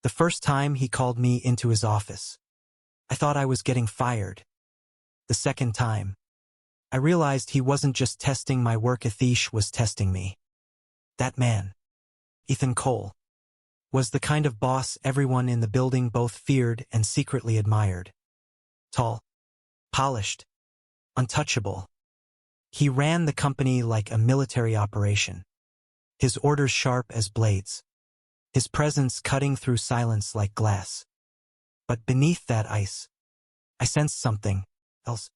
The first time he called me into his office, I thought I was getting fired. The second time, I realized he wasn't just testing my work ethique, was testing me. That man, Ethan Cole, was the kind of boss everyone in the building both feared and secretly admired. Tall, polished, untouchable. He ran the company like a military operation, his orders sharp as blades, his presence cutting through silence like glass. But beneath that ice, I sensed something else.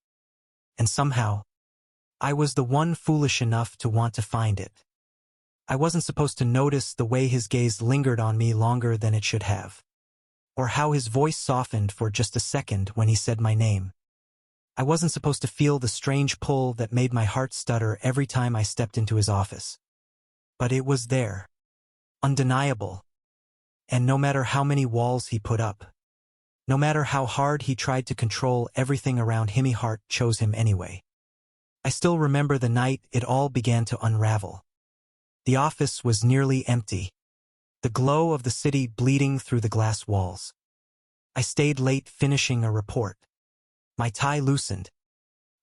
And somehow, I was the one foolish enough to want to find it. I wasn't supposed to notice the way his gaze lingered on me longer than it should have, or how his voice softened for just a second when he said my name. I wasn't supposed to feel the strange pull that made my heart stutter every time I stepped into his office. But it was there, undeniable. And no matter how many walls he put up, no matter how hard he tried to control everything around him, my heart chose him anyway. I still remember the night it all began to unravel. The office was nearly empty, the glow of the city bleeding through the glass walls. I stayed late finishing a report, my tie loosened,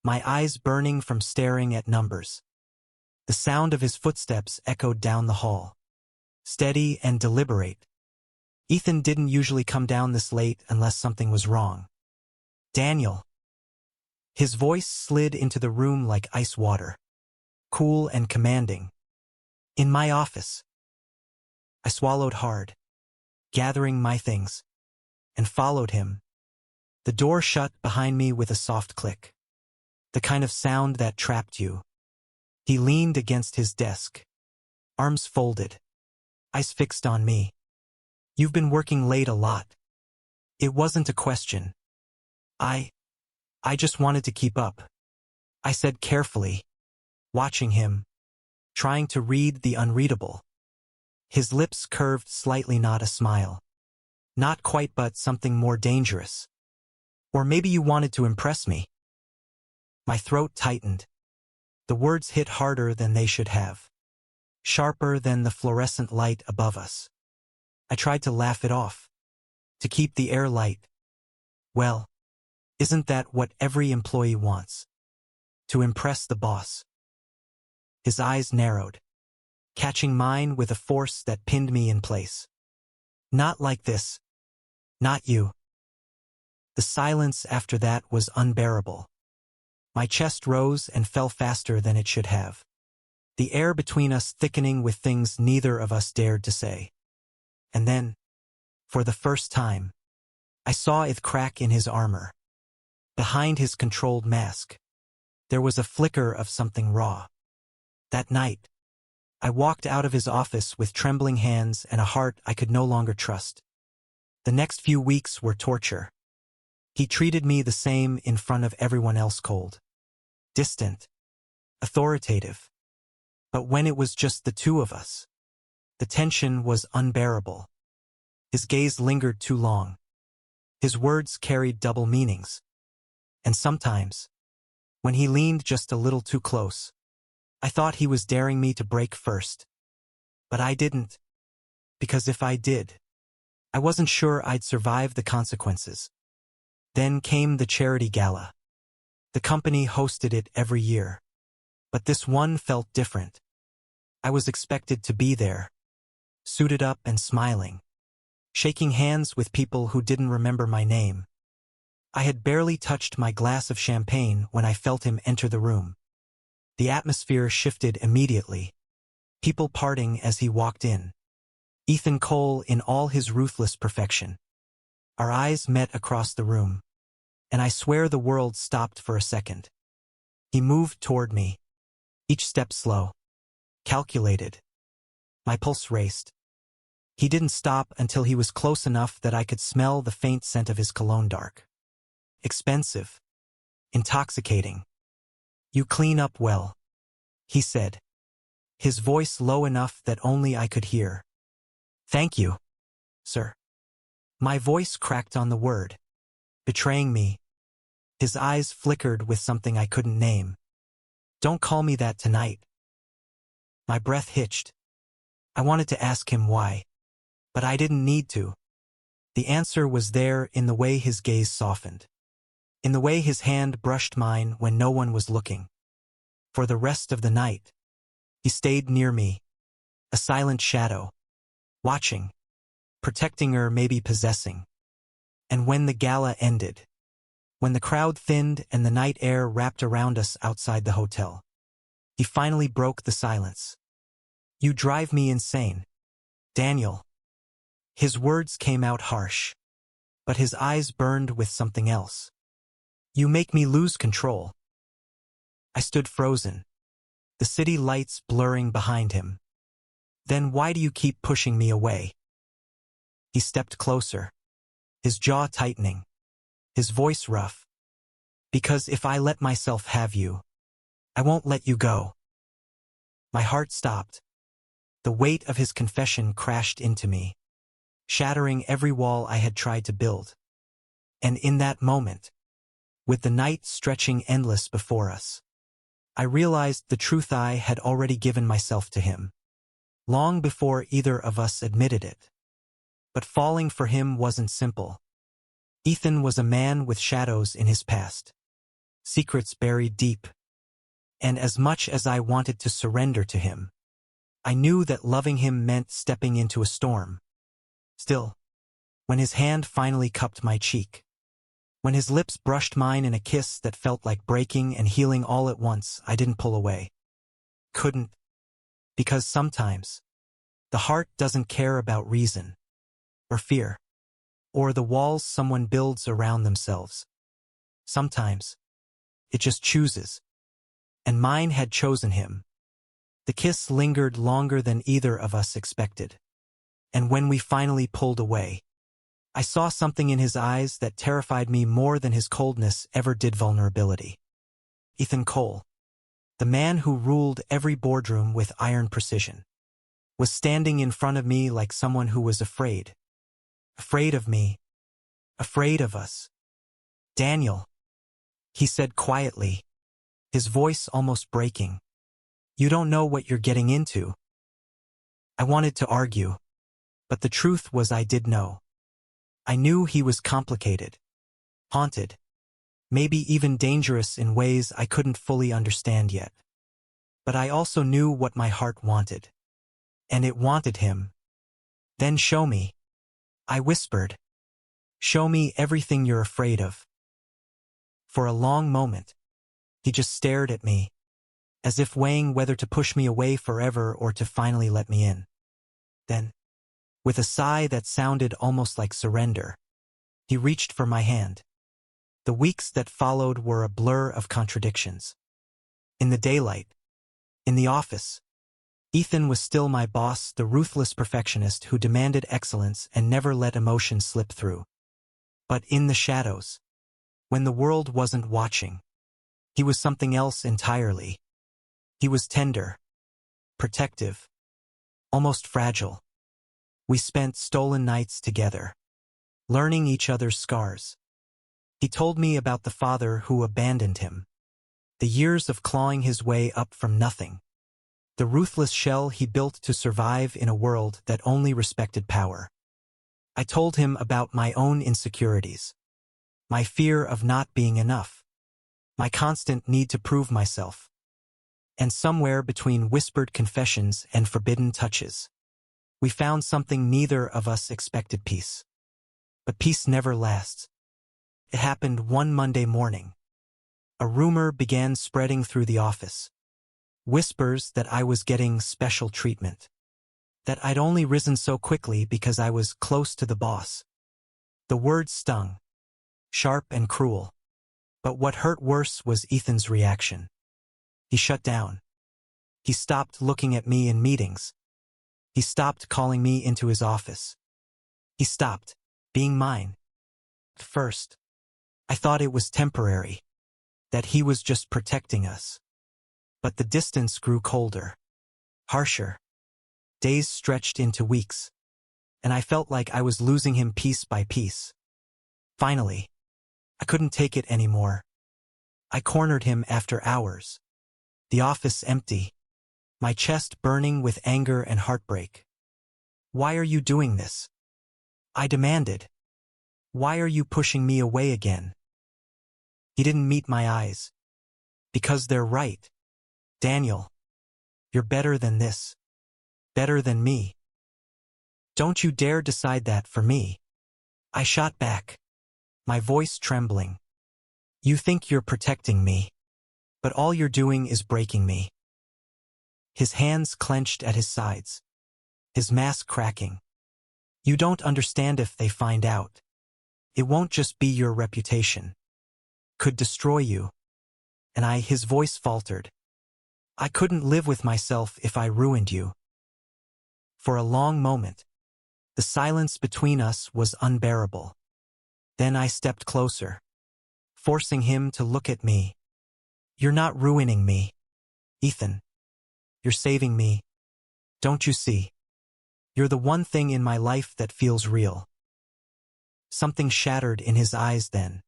my eyes burning from staring at numbers. The sound of his footsteps echoed down the hall, steady and deliberate. Ethan didn't usually come down this late unless something was wrong. Daniel. His voice slid into the room like ice water, cool and commanding. In my office. I swallowed hard, gathering my things, and followed him. The door shut behind me with a soft click, the kind of sound that trapped you. He leaned against his desk, arms folded, eyes fixed on me. You've been working late a lot. It wasn't a question. I just wanted to keep up, I said carefully, watching him, trying to read the unreadable. His lips curved slightly, not a smile. Not quite, but something more dangerous. Or maybe you wanted to impress me. My throat tightened. The words hit harder than they should have, sharper than the fluorescent light above us. I tried to laugh it off, to keep the air light. Well, isn't that what every employee wants? To impress the boss. His eyes narrowed, catching mine with a force that pinned me in place. Not like this. Not you. The silence after that was unbearable. My chest rose and fell faster than it should have, the air between us thickening with things neither of us dared to say. And then, for the first time, I saw it crack in his armor. Behind his controlled mask, there was a flicker of something raw. That night, I walked out of his office with trembling hands and a heart I could no longer trust. The next few weeks were torture. He treated me the same in front of everyone else, cold, distant, authoritative. But when it was just the two of us, the tension was unbearable. His gaze lingered too long. His words carried double meanings. And sometimes, when he leaned just a little too close, I thought he was daring me to break first. But I didn't. Because if I did, I wasn't sure I'd survive the consequences. Then came the charity gala. The company hosted it every year. But this one felt different. I was expected to be there, suited up and smiling, shaking hands with people who didn't remember my name. I had barely touched my glass of champagne when I felt him enter the room. The atmosphere shifted immediately, people parting as he walked in. Ethan Cole in all his ruthless perfection. Our eyes met across the room, and I swear the world stopped for a second. He moved toward me, each step slow, calculated. My pulse raced. He didn't stop until he was close enough that I could smell the faint scent of his cologne. Dark, expensive, intoxicating. You clean up well, he said, his voice low enough that only I could hear. Thank you, sir. My voice cracked on the word, betraying me. His eyes flickered with something I couldn't name. Don't call me that tonight. My breath hitched. I wanted to ask him why, but I didn't need to. The answer was there in the way his gaze softened, in the way his hand brushed mine when no one was looking. For the rest of the night, he stayed near me, a silent shadow, watching, protecting or maybe possessing. And when the gala ended, when the crowd thinned and the night air wrapped around us outside the hotel, he finally broke the silence. "You drive me insane, Daniel." His words came out harsh, but his eyes burned with something else. "You make me lose control." I stood frozen, the city lights blurring behind him. "Then why do you keep pushing me away?" He stepped closer, his jaw tightening, his voice rough. "Because if I let myself have you, I won't let you go." My heart stopped. The weight of his confession crashed into me, shattering every wall I had tried to build. And in that moment, with the night stretching endless before us, I realized the truth. I had already given myself to him, long before either of us admitted it. But falling for him wasn't simple. Ethan was a man with shadows in his past, secrets buried deep. And as much as I wanted to surrender to him, I knew that loving him meant stepping into a storm. Still, when his hand finally cupped my cheek, when his lips brushed mine in a kiss that felt like breaking and healing all at once, I didn't pull away. Couldn't. Because sometimes, the heart doesn't care about reason, or fear, or the walls someone builds around themselves. Sometimes, it just chooses. And mine had chosen him. The kiss lingered longer than either of us expected. And when we finally pulled away, I saw something in his eyes that terrified me more than his coldness ever did: vulnerability. Ethan Cole, the man who ruled every boardroom with iron precision, was standing in front of me like someone who was afraid. Afraid of me. Afraid of us. "Daniel," he said quietly, his voice almost breaking. "You don't know what you're getting into." I wanted to argue, but the truth was I did know. I knew he was complicated, haunted, maybe even dangerous in ways I couldn't fully understand yet. But I also knew what my heart wanted. And it wanted him. "Then show me," I whispered. "Show me everything you're afraid of." For a long moment, he just stared at me, as if weighing whether to push me away forever or to finally let me in. Then, with a sigh that sounded almost like surrender, he reached for my hand. The weeks that followed were a blur of contradictions. In the daylight, in the office, Ethan was still my boss, the ruthless perfectionist who demanded excellence and never let emotion slip through. But in the shadows, when the world wasn't watching, he was something else entirely. He was tender, protective, almost fragile. We spent stolen nights together, learning each other's scars. He told me about the father who abandoned him, the years of clawing his way up from nothing, the ruthless shell he built to survive in a world that only respected power. I told him about my own insecurities, my fear of not being enough, my constant need to prove myself. And somewhere between whispered confessions and forbidden touches, we found something neither of us expected: peace. But peace never lasts. It happened one Monday morning. A rumor began spreading through the office. Whispers that I was getting special treatment, that I'd only risen so quickly because I was close to the boss. The words stung, sharp and cruel. But what hurt worse was Ethan's reaction. He shut down. He stopped looking at me in meetings. He stopped calling me into his office. He stopped being mine. At first, I thought it was temporary, that he was just protecting us. But the distance grew colder, harsher. Days stretched into weeks, and I felt like I was losing him piece by piece. Finally, I couldn't take it anymore. I cornered him after hours. The office empty, my chest burning with anger and heartbreak. "Why are you doing this?" I demanded. Why are you pushing me away again? He didn't meet my eyes. Because they're right. Daniel, you're better than this. Better than me. Don't you dare decide that for me. I shot back, my voice trembling. You think you're protecting me, but all you're doing is breaking me. His hands clenched at his sides, his mask cracking. You don't understand. If they find out, it won't just be your reputation. Could destroy you. And his voice faltered. I couldn't live with myself if I ruined you. For a long moment, the silence between us was unbearable. Then I stepped closer, forcing him to look at me. You're not ruining me, Ethan. You're saving me. Don't you see? You're the one thing in my life that feels real. Something shattered in his eyes then.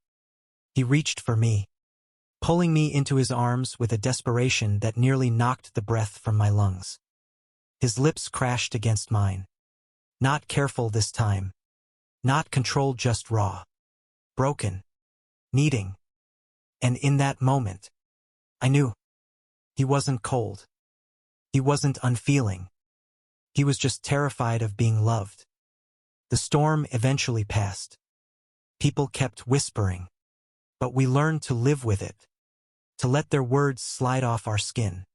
He reached for me, pulling me into his arms with a desperation that nearly knocked the breath from my lungs. His lips crashed against mine. Not careful this time. Not controlled, just raw. Broken. Needing. And in that moment, I knew. He wasn't cold. He wasn't unfeeling. He was just terrified of being loved. The storm eventually passed. People kept whispering. But we learned to live with it. To let their words slide off our skin.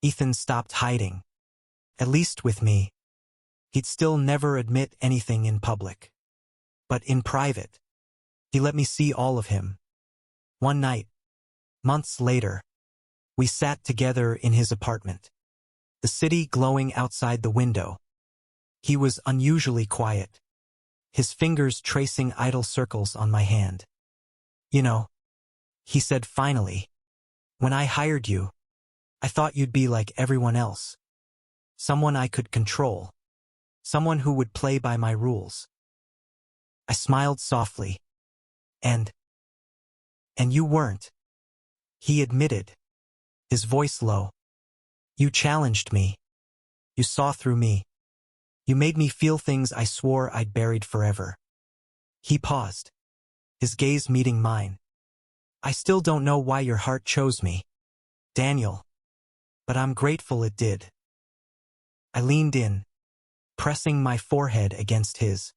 Ethan stopped hiding. At least with me. He'd still never admit anything in public. But in private, he let me see all of him. One night, months later, we sat together in his apartment. The city glowing outside the window. He was unusually quiet, his fingers tracing idle circles on my hand. You know, he said finally, when I hired you, I thought you'd be like everyone else. Someone I could control. Someone who would play by my rules. I smiled softly. And you weren't. He admitted, his voice low. You challenged me. You saw through me. You made me feel things I swore I'd buried forever. He paused, his gaze meeting mine. I still don't know why your heart chose me, Daniel, but I'm grateful it did. I leaned in, pressing my forehead against his.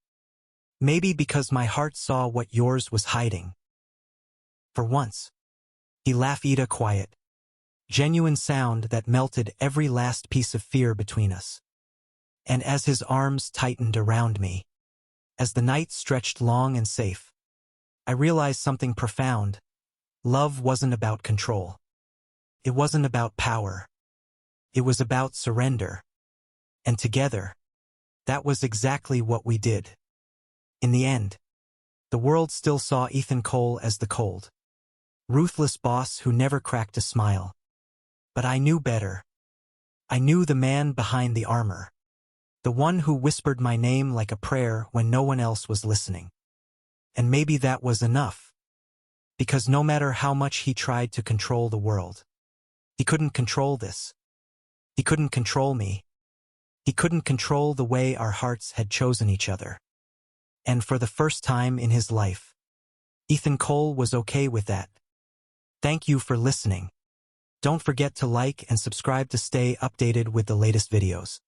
Maybe because my heart saw what yours was hiding. For once, he laughed, quiet, genuine sound that melted every last piece of fear between us. And as his arms tightened around me, as the night stretched long and safe, I realized something profound. Love wasn't about control. It wasn't about power. It was about surrender. And together, that was exactly what we did. In the end, the world still saw Ethan Cole as the cold, ruthless boss who never cracked a smile. But I knew better. I knew the man behind the armor. The one who whispered my name like a prayer when no one else was listening. And maybe that was enough. Because no matter how much he tried to control the world, he couldn't control this. He couldn't control me. He couldn't control the way our hearts had chosen each other. And for the first time in his life, Ethan Cole was okay with that. Thank you for listening. Don't forget to like and subscribe to stay updated with the latest videos.